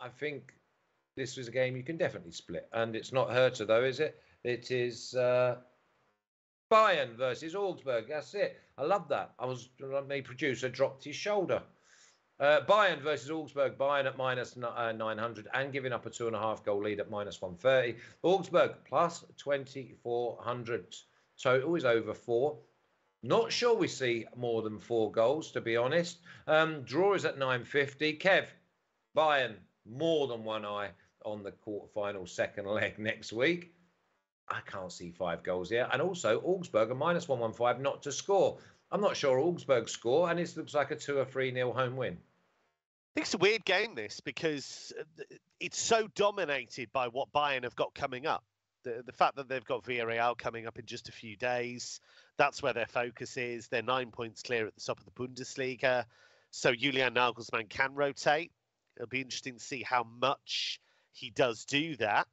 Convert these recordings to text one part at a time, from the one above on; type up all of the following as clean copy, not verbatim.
I think this was a game you can definitely split. And it's not Hertha, though, is it? It is Bayern versus Augsburg. That's it. I love that. The producer dropped his shoulder. Bayern versus Augsburg. Bayern at minus 900 and giving up a 2.5 goal lead at minus 130. Augsburg plus 2,400. Total is over 4. Not sure we see more than 4 goals, to be honest. Draw is at 950. Kev, Bayern, more than one eye on the quarterfinal second leg next week. I can't see 5 goals here. And also, Augsburg are minus 115 not to score. I'm not sure Augsburg score, and it looks like a 2 or 3-0 home win. I think it's a weird game, this, because it's so dominated by what Bayern have got coming up. The fact that they've got Villarreal coming up in just a few days, that's where their focus is. They're 9 points clear at the top of the Bundesliga. So Julian Nagelsmann can rotate. It'll be interesting to see how much he does do that.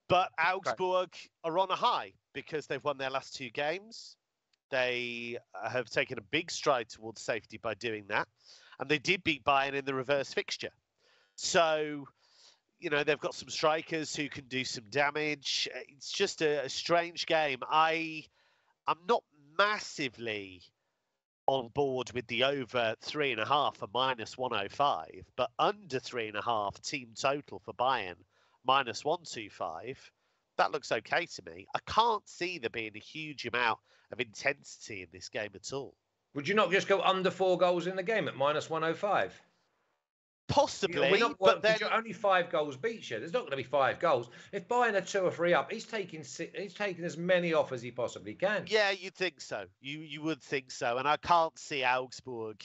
But Augsburg are on a high because they've won their last 2 games. They have taken a big stride towards safety by doing that. And they did beat Bayern in the reverse fixture. So, you know, they've got some strikers who can do some damage. It's just a strange game. I'm not massively on board with the over 3.5 for minus 105, but under 3.5 team total for Bayern minus 125. That looks okay to me. I can't see there being a huge amount of intensity in this game at all. Would you not just go under 4 goals in the game at minus 105? Possibly, but then only 5 goals beats you. There's not going to be 5 goals. If Bayern are 2 or 3 up, he's taking as many off as he possibly can. Yeah, you'd think so. You would think so, and I can't see Augsburg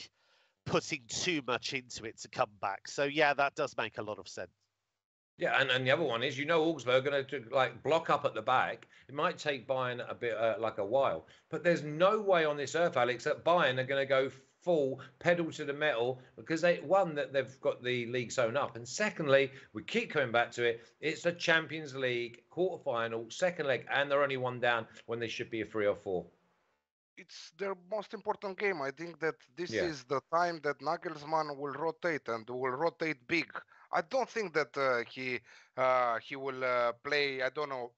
putting too much into it to come back. So yeah, that does make a lot of sense. Yeah, and the other one is, Augsburg are going to block up at the back. It might take Bayern a bit a while, but there's no way on this earth, Alex, that Bayern are going to go full pedal to the metal because they've got the league sewn up, and secondly, we keep coming back to it. It's a Champions League quarterfinal, second leg, and they're only 1 down when they should be a 3 or 4. It's their most important game. I think that this is the time that Nagelsmann will rotate and will rotate big. I don't think that he will play,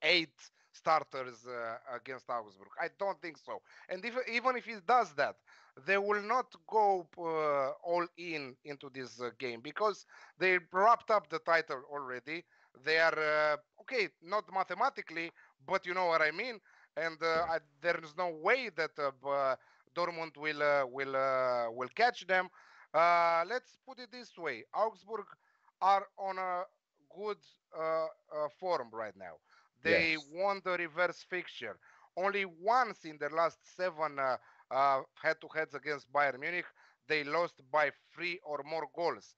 8 starters against Augsburg. I don't think so. And even if he does that, they will not go all into this game because they wrapped up the title already. They are not mathematically, but you know what I mean. And there is no way that Dortmund will catch them. Let's put it this way: Augsburg are on a good form right now. They won the reverse fixture. Only once in the last 7 head-to-heads against Bayern Munich, they lost by 3 or more goals.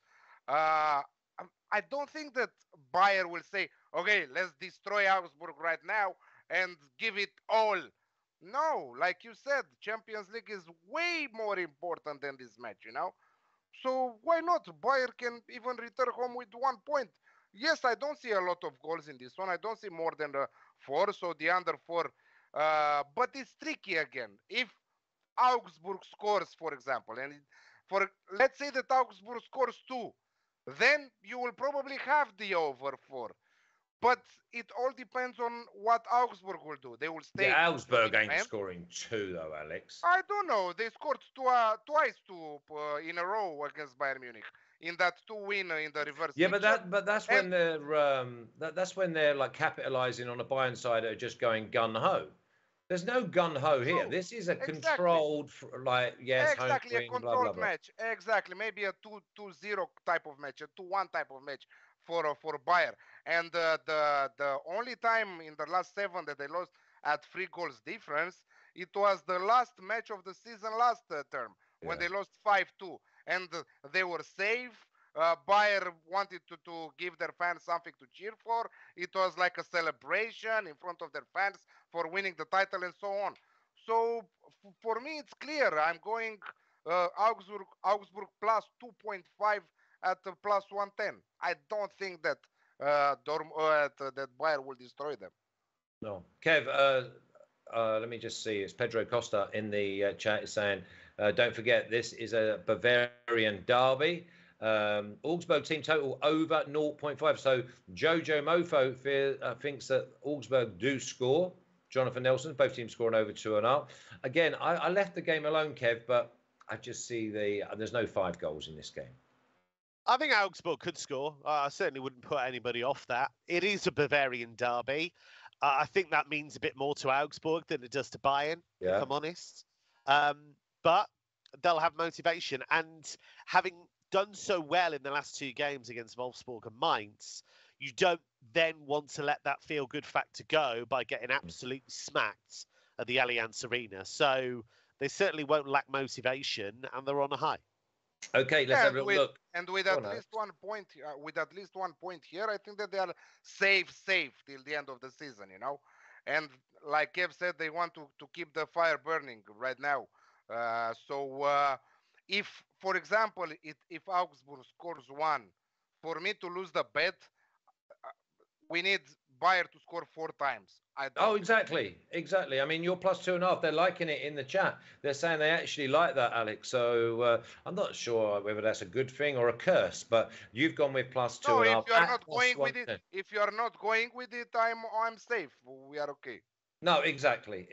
I don't think that Bayern will say, okay, let's destroy Augsburg right now and give it all. No, like you said, Champions League is way more important than this match, So why not? Bayern can even return home with 1 point. Yes, I don't see a lot of goals in this one. I don't see more than 4, so the under 4. But it's tricky again. If Augsburg scores, for example, and let's say that Augsburg scores 2, then you will probably have the over 4. But it all depends on what Augsburg will do. They will stay. Yeah, Augsburg ain't scoring 2 though, Alex. I don't know. They scored twice in a row against Bayern Munich in that 2 win in the reverse. Yeah, but that's when they're like capitalizing on a Bayern side that are just going gun ho. There's no gun ho here. This is a controlled, exactly, home a controlled match. Exactly, maybe a 2-0 type of match, a 2-1 type of match for Bayern. And the only time in the last 7 that they lost at 3 goals difference, it was the last match of the season last term when they lost 5-2, and they were safe. Bayern wanted to give their fans something to cheer for. It was like a celebration in front of their fans for winning the title and so on. So for me, it's clear. I'm going Augsburg plus 2.5 at plus 110. I don't think that that Bayern will destroy them. No. Kev, let me just see. It's Pedro Costa in the chat is saying, don't forget, this is a Bavarian derby. Augsburg team total over 0.5. So Jojo Mofo thinks that Augsburg do score. Jonathan Nelson, both teams scoring over 2.5. Again, I left the game alone, Kev, but I just see there's no 5 goals in this game. I think Augsburg could score. I certainly wouldn't put anybody off that. It is a Bavarian derby. I think that means a bit more to Augsburg than it does to Bayern, if I'm honest. But they'll have motivation. And having done so well in the last 2 games against Wolfsburg and Mainz, you don't then want to let that feel-good factor go by getting absolutely smacked at the Allianz Arena. So they certainly won't lack motivation, and they're on a high. Okay, let's have a look. And with at least 1 point, here, I think that they are safe till the end of the season, you know. And like Kev said, they want to keep the fire burning right now. If, for example, if Augsburg scores 1, for me to lose the bet, we need Bayern to score 4 times. Exactly. I mean, you're plus 2.5. They're liking it in the chat. They're saying they actually like that, Alex. So I'm not sure whether that's a good thing or a curse, but you've gone with plus 2.5. If you are not going with it, I'm safe. We are okay. No, exactly.